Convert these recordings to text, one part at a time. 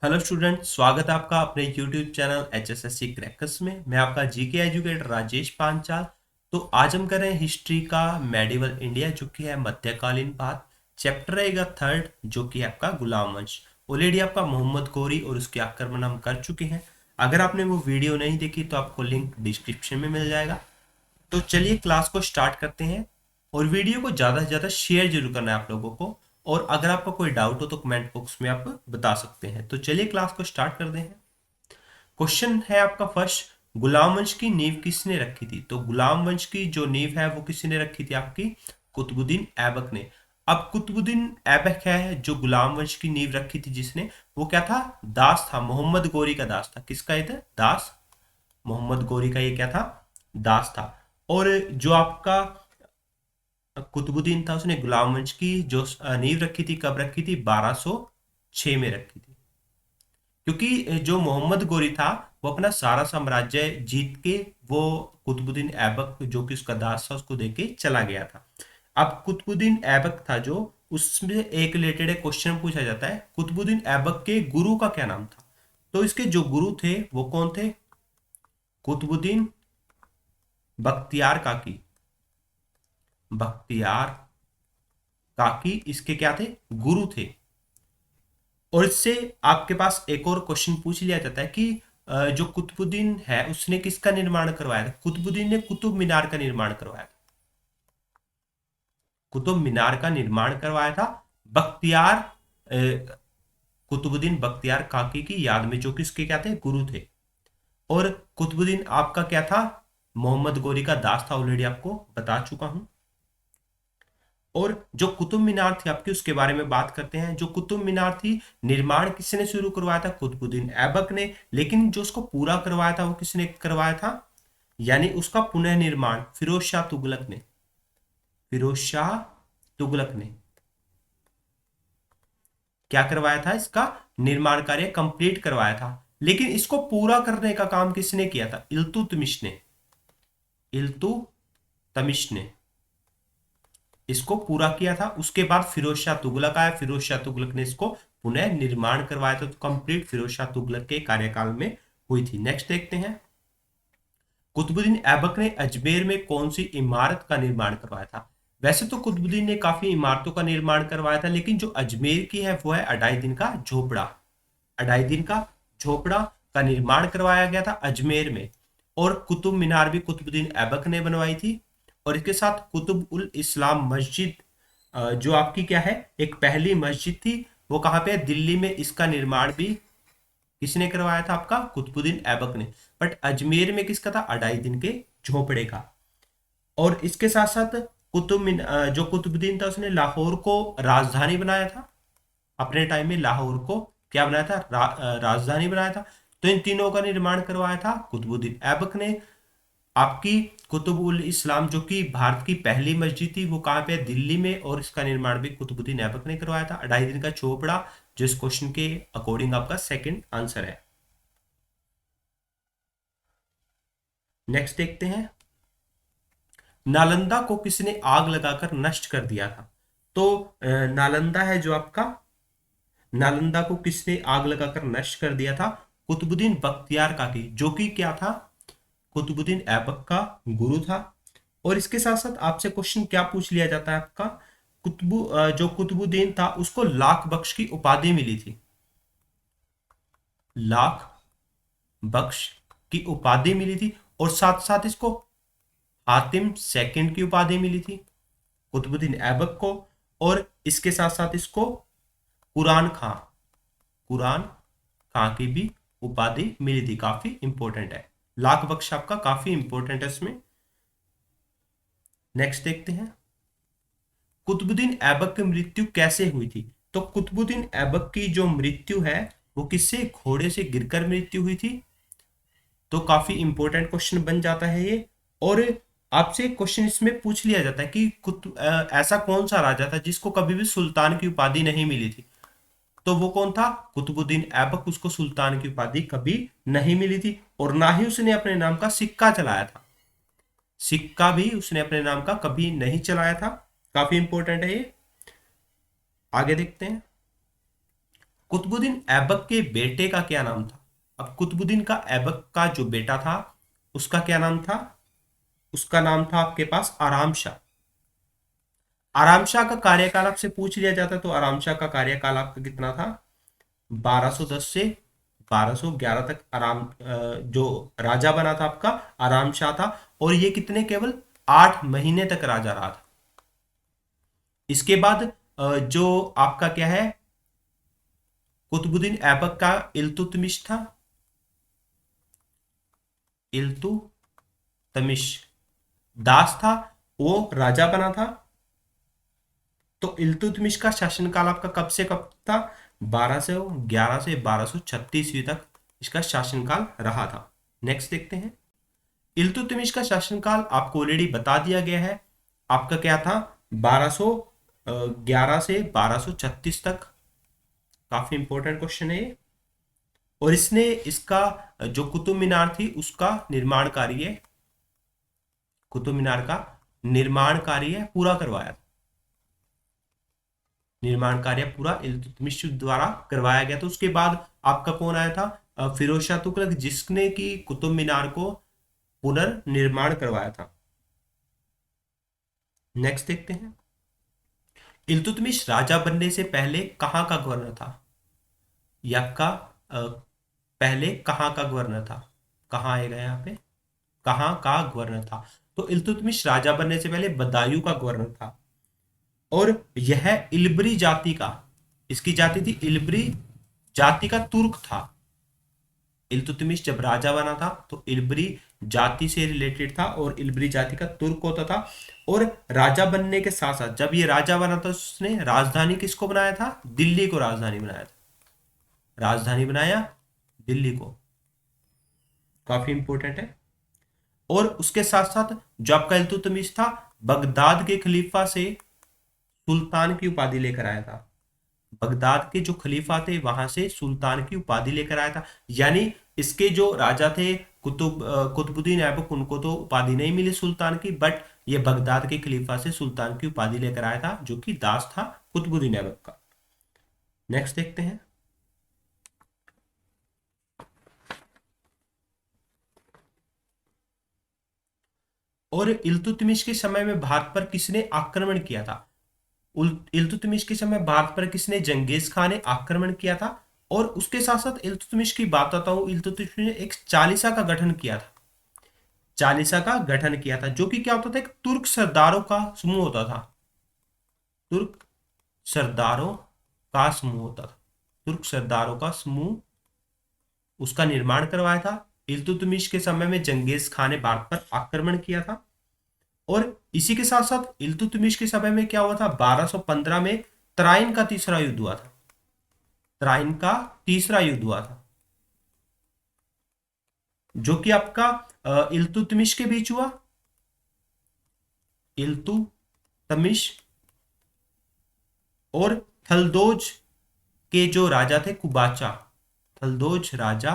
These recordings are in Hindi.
हेलो स्टूडेंट, स्वागत है आपका अपने यूट्यूब चैनल HSSC क्रैकर्स में। मैं आपका जीके एजुकेटर राजेश पांचाल। तो आज हम कर रहे हैं हिस्ट्री का मेडिवल इंडिया, जो कि है मध्यकालीन भारत। चैप्टर रहेगा थर्ड, जो कि है आपका गुलाम वंश। ऑलरेडी आपका मोहम्मद गौरी और उसके आक्रमण हम कर चुके हैं। अगर आपने वो वीडियो नहीं देखी तो आपको लिंक डिस्क्रिप्शन में मिल जाएगा। तो चलिए क्लास को स्टार्ट करते हैं। और वीडियो को ज़्यादा से ज़्यादा शेयर जरूर करना है आप लोगों को। और अगर आपका कोई डाउट हो तो कमेंट बॉक्स में आप बता सकते हैं। तो चलिए क्लास को स्टार्ट करते हैं। क्वेश्चन है आपका फर्स्ट, गुलाम वंश की नींव किसने रखी थी? तो गुलाम वंश की जो नींव है वो किसने रखी थी? आपकी कुतुबुद्दीन ऐबक ने। अब कुतुबुद्दीन ऐबक है जो गुलाम वंश की नींव रखी थी, जिसने वो क्या था? दास था, मोहम्मद गौरी का दास था। किसका ये था? दास, मोहम्मद गौरी का ये क्या था? दास था। और जो आपका कुतुबुद्दीन था, उसने गुलाम वंश की जो नींव रखी थी, कब रखी थी? 1206 में रखी थी। क्योंकि जो मोहम्मद गोरी था वो अपना सारा साम्राज्य जीत के वो कुतुबुद्दीन ऐबक जो कि उसका दास था उसको देके चला गया था। अब कुतुबुद्दीन ऐबक था जो, उसमें एक रिलेटेड क्वेश्चन पूछा जाता है, कुतुबुद्दीन ऐबक के गुरु का क्या नाम था? तो इसके जो गुरु थे वो कौन थे? कुतुबुद्दीन बख्तियार काकी। बख्तियार काकी इसके क्या थे? गुरु थे। और इससे आपके पास एक और क्वेश्चन पूछ लिया जाता है कि जो कुतुबुद्दीन है उसने किसका निर्माण करवाया था? कुतुबुद्दीन ने कुतुब मीनार का निर्माण करवाया था। कुतुब मीनार का निर्माण करवाया था बख्तियार कुतुबुद्दीन बख्तियार काकी की याद में, जो कि इसके क्या थे? गुरु थे। और कुतुबुद्दीन आपका क्या था? मोहम्मद गौरी का दास था, ऑलरेडी आपको बता चुका हूं। और जो कुतुब मीनार थी आपकी, उसके बारे में बात करते हैं। जो कुतुब मीनार थी, निर्माण किसने शुरू करवाया था? कुतुबुद्दीन ऐबक ने। लेकिन जो उसको पूरा करवाया था वो किसने करवाया था? यानी उसका पुनः निर्माण फिरोज शाह तुगलक ने। फिरोज शाह तुगलक ने क्या करवाया था? इसका निर्माण कार्य कंप्लीट करवाया था। लेकिन इसको पूरा करने का काम किसने किया था? इल्तुतमिश ने। इल्तुतमिश ने इसको पूरा किया था। उसके बाद फिरोज शाह तुगलक आया। फिरोज शाह तुगलक ने इसको पुनः निर्माण करवाया था। तो कंप्लीट फिरोज शाह तुगलक के कार्यकाल में हुई थी। नेक्स्ट देखते हैं, कुतुबुद्दीन ऐबक ने अजमेर में कौन सी इमारत का निर्माण करवाया था? वैसे तो कुतुबुद्दीन ने काफी इमारतों का निर्माण करवाया था, लेकिन जो अजमेर की है वो है अढ़ाई दिन का झोपड़ा। अढ़ाई दिन का झोपड़ा का निर्माण करवाया गया था अजमेर में। और कुतुब मीनार भी कुतुबुद्दीन ऐबक ने बनवाई थी। और इसके साथ कुतुब उल इस्लाम मस्जिद, जो आपकी क्या है, एक पहली मस्जिद थी, वो कहाँ पे है? दिल्ली में। इसका निर्माण भी किसने करवाया था? आपका कुतुबुद्दीन ऐबक ने। बट अजमेर में किसका था? अढ़ाई दिन के झोपड़े का। और इसके साथ साथ जो कुतुबुद्दीन था उसने लाहौर को राजधानी बनाया था। अपने टाइम में लाहौर को क्या बनाया था? राजधानी बनाया था। तो इन तीनों का निर्माण करवाया था कुतुबुद्दीन ऐबक ने। आपकी कुतुब उल इस्लाम जो कि भारत की पहली मस्जिद थी, वो कहाँ पे है? दिल्ली में। और इसका निर्माण भी कुतुबुद्दीन ऐबक ने करवाया था। अढ़ाई दिन का चोपड़ा, जो इस क्वेश्चन के अकॉर्डिंग आपका सेकंड आंसर है। नेक्स्ट देखते हैं, नालंदा को किसने आग लगाकर नष्ट कर दिया था? तो नालंदा है जो आपका, नालंदा को किसने आग लगाकर नष्ट कर दिया था? कुतुबुद्दीन बख्तियार काकी, जो कि क्या था? कुतुबुद्दीन ऐबक का गुरु था। और इसके साथ साथ आपसे क्वेश्चन क्या पूछ लिया जाता है आपका, जो कुतुबुद्दीन था उसको लाख बख्श की उपाधि मिली थी। लाख बख्श की उपाधि मिली थी। और साथ साथ इसको हातिम सेकंड की उपाधि मिली थी कुतुबुद्दीन ऐबक को। और इसके साथ साथ इसको कुरान खां, कुरान खां की भी उपाधि मिली थी। काफी इंपॉर्टेंट है, लाख बख्श आपका काफी इंपॉर्टेंट है इसमें। नेक्स्ट देखते हैं, कुतुबुद्दीन ऐबक की मृत्यु कैसे हुई थी? तो कुतुबुद्दीन ऐबक की जो मृत्यु है वो किससे? घोड़े से गिरकर मृत्यु हुई थी। तो काफी इंपॉर्टेंट क्वेश्चन बन जाता है ये। और आपसे क्वेश्चन इसमें पूछ लिया जाता है कि ऐसा कौन सा राजा था जिसको कभी भी सुल्तान की उपाधि नहीं मिली थी? तो वो कौन था? कुतुबुद्दीन ऐबक। उसको सुल्तान की उपाधि कभी नहीं मिली थी। और ना ही उसने अपने नाम का सिक्का चलाया था। सिक्का भी उसने अपने नाम का कभी नहीं चलाया था। काफी इंपॉर्टेंट है ये। आगे देखते हैं, कुतुबुद्दीन ऐबक के बेटे का क्या नाम था? अब कुतुबुद्दीन का ऐबक का जो बेटा था उसका क्या नाम था? उसका नाम था आपके पास आराम शाह। आराम शाह का कार्यकाल आपसे पूछ लिया जाता तो आराम शाह का कार्यकाल आपका कितना था? 1210 से 1211 तक जो राजा बना था आपका आराम शाह था। और ये कितने केवल 8 महीने तक राजा रहा था। इसके बाद जो आपका क्या है, कुतुबुद्दीन ऐबक का इल्तुतमिश था। इल्तुतमिश दास था, वो राजा बना था। तो इल्तुतमिश का शासनकाल आपका कब से कब था? 1211 से 1236 ईस्वी तक इसका शासनकाल रहा था। नेक्स्ट देखते हैं। इल्तुतमिश का शासनकाल आपको ऑलरेडी बता दिया गया है, आपका क्या था? 1211 से 1236 तक। काफी इंपॉर्टेंट क्वेश्चन है ये। और इसने इसका जो कुतुब मीनार थी उसका निर्माण कार्य, कुतुब मीनार का निर्माण कार्य पूरा करवाया था। निर्माण कार्य पूरा इल्तुतमिश द्वारा करवाया गया। तो उसके बाद आपका कौन आया था? फिरोज शाह तुगलक, जिसने की कुतुब मीनार को पुनर्निर्माण करवाया था। नेक्स्ट देखते हैं। इल्तुतमिश राजा बनने से पहले कहाँ का गवर्नर था? यक्का पहले कहाँ का गवर्नर था? कहाँ आएगा यहाँ पे? कहाँ का गवर्नर था? तो इल्तुतमिश राजा बनने से पहले बदायूं का गवर्नर था। और यह इल्बरी जाति का, इसकी जाति थी इल्बरी जाति का तुर्क था। इल्तुतमिश जब राजा बना था तो इल्बरी जाति से रिलेटेड था और इल्बरी जाति का तुर्क होता था। और राजा बनने के साथ साथ जब ये राजा बना था उसने राजधानी किसको बनाया था? दिल्ली को राजधानी बनाया था। राजधानी बनाया दिल्ली को। काफी इंपॉर्टेंट है। और उसके साथ साथ जो आपका इल्तुतमिश था बगदाद के खलीफा से सुल्तान की उपाधि लेकर आया था। बगदाद के जो खलीफा थे वहां से सुल्तान की उपाधि लेकर आया था। यानी इसके जो राजा थे कुतुबुद्दीन ऐबक, उनको तो उपाधि नहीं मिली सुल्तान की, बट ये बगदाद के खलीफा से सुल्तान की उपाधि लेकर आया था, जो कि दास था कुतुबुद्दीन ऐबक का। नेक्स्ट देखते हैं। और इल्तुतमिश के समय में भारत पर किसने आक्रमण किया था? इल्तुतमिश के समय भारत पर किसने? जंगेज खान ने आक्रमण किया था। और उसके साथ साथ इल्तुतमिश की बात बताता हूं, इल्तुतमिश ने एक चालीसा का गठन किया था। चालीसा का गठन किया था, जो कि क्या होता था? एक तुर्क सरदारों का समूह होता था। तुर्क सरदारों का समूह होता था। तुर्क सरदारों का समूह, उसका निर्माण करवाया था। इल्तुतमिश के समय में जंगेज खान ने भारत पर आक्रमण किया था। और इसी के साथ साथ इल्तुतमिश के समय में क्या हुआ था? 1215 में तराइन का तीसरा युद्ध हुआ था। तराइन का तीसरा युद्ध हुआ था, जो कि आपका इल्तुतमिश के बीच हुआ। इल्तुतमिश और थलदोज के जो राजा थे कुबाचा, थलदोज राजा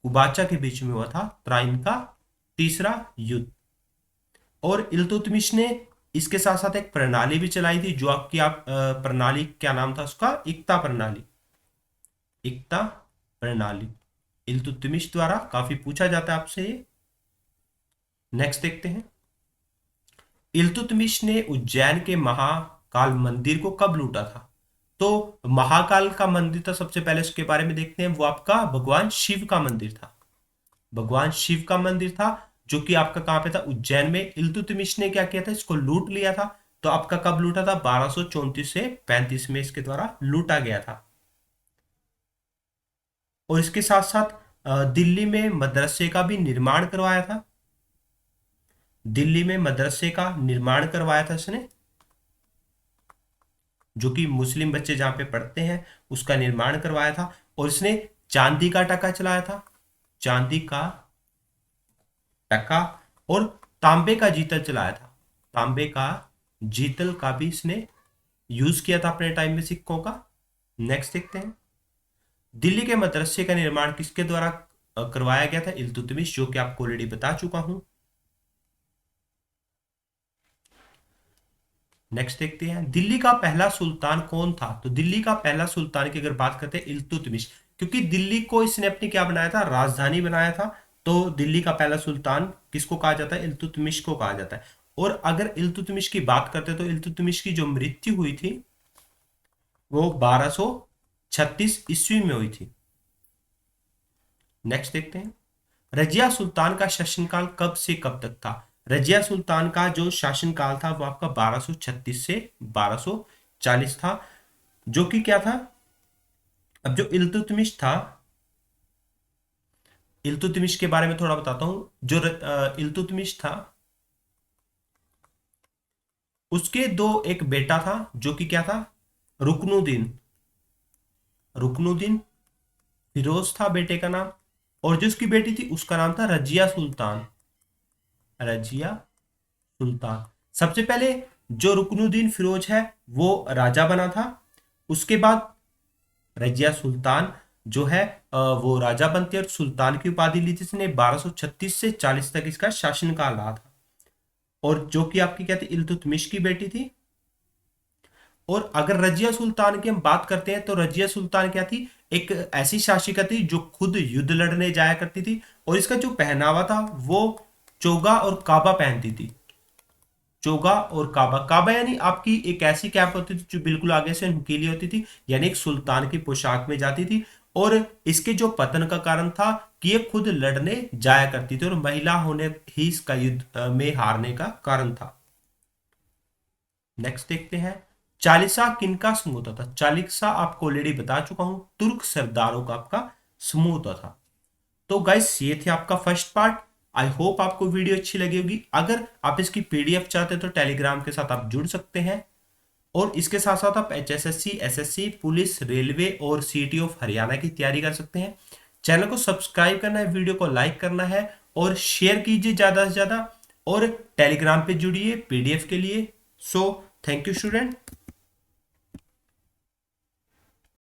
कुबाचा के बीच में हुआ था तराइन का तीसरा युद्ध। और इल्तुतमिश ने इसके साथ साथ एक प्रणाली भी चलाई थी, जो आपकी प्रणाली क्या नाम था उसका? इक्ता प्रणाली। इक्ता प्रणाली इल्तुतमिश द्वारा काफी पूछा जाता है आपसे ये। नेक्स्ट देखते हैं। इल्तुतमिश ने उज्जैन के महाकाल मंदिर को कब लूटा था? तो महाकाल का मंदिर था, सबसे पहले उसके बारे में देखते हैं। वो आपका भगवान शिव का मंदिर था। भगवान शिव का मंदिर था, जो कि आपका कहां पे था? उज्जैन में। इल्तुतमिश ने क्या किया था? इसको लूट लिया था। तो आपका कब लूटा था? 1234 से 35 में इसके द्वारा लूटा गया था। और इसके साथ साथ दिल्ली में मदरसे का भी निर्माण करवाया था। दिल्ली में मदरसे का निर्माण करवाया था इसने, जो कि मुस्लिम बच्चे जहां पे पढ़ते हैं उसका निर्माण करवाया था। और इसने चांदी का टका चलाया था। चांदी का टका और तांबे का जीतल चलाया था। तांबे का जीतल का भी इसने यूज किया था अपने टाइम में सिक्कों का। नेक्स्ट देखते हैं। दिल्ली के मदरसे का निर्माण किसके द्वारा करवाया गया था? इल्तुतमिश, जो कि आपको ऑलरेडी बता चुका हूं। नेक्स्ट देखते हैं, दिल्ली का पहला सुल्तान कौन था? तो दिल्ली का पहला सुल्तान की अगर बात करते हैं इल्तुतमिश, क्योंकि दिल्ली को इसने अपनी क्या बनाया था, राजधानी बनाया था। तो दिल्ली का पहला सुल्तान किसको कहा जाता है? इल्तुतमिश को कहा जाता है। और अगर इल्तुतमिश की बात करते हैं तो इल्तुतमिश की जो मृत्यु हुई थी वो 1236 ईस्वी में हुई थी। नेक्स्ट देखते हैं, रजिया सुल्तान का शासनकाल कब से कब तक था? रजिया सुल्तान का जो शासनकाल था वो आपका 1236 से 1240 था, जो कि क्या था, अब जो इल्तुतमिश था, इल्तुतमिश के बारे में थोड़ा बताता हूं। जो इल्तुतमिश था उसके दो एक बेटा था, जो कि क्या था, रुकनुद्दीन। रुकनुद्दीन फिरोज था बेटे का नाम, और जो उसकी बेटी थी उसका नाम था रजिया सुल्तान। रजिया सुल्तान। सबसे पहले जो रुकनुद्दीन फिरोज है वो राजा बना था। उसके बाद रजिया सुल्तान जो है वो राजा बनती है और सुल्तान की उपाधि ली थी इसने। 1236 से 40 तक इसका शासनकाल रहा था। और जो कि आपकी क्या थी, इल्तुतमिश की बेटी थी। और अगर रजिया सुल्तान की हम बात करते हैं तो रजिया सुल्तान क्या थी, एक ऐसी शासिका थी जो खुद युद्ध लड़ने जाया करती थी, और इसका जो पहनावा था वो चोगा और काबा पहनती थी। चोगा और काबा, काबा यानी आपकी एक ऐसी कैप होती थी जो बिल्कुल आगे से नुकीली होती थी, यानी एक सुल्तान की पोशाक में जाती थी। और इसके जो पतन का कारण था कि ये खुद लड़ने जाया करती थी और महिला होने ही इसका युद्ध में हारने का कारण था। नेक्स्ट देखते हैं, चालीसा किनका समूह होता था? चालीसा आपको ऑलरेडी बता चुका हूं, तुर्क सरदारों का आपका समूह होता था। तो गाइस ये थे आपका फर्स्ट पार्ट। आई होप आपको वीडियो अच्छी लगी होगी। अगर आप इसकी पीडीएफ चाहते हैं तो टेलीग्राम के साथ आप जुड़ सकते हैं, और इसके साथ साथ आप एचएसएससी, एसएससी, पुलिस, रेलवे और सीटी ऑफ हरियाणा की तैयारी कर सकते हैं। चैनल को सब्सक्राइब करना है, वीडियो को लाइक करना है और शेयर कीजिए ज्यादा से ज्यादा, और टेलीग्राम पे जुड़िए पीडीएफ के लिए। So thank you student.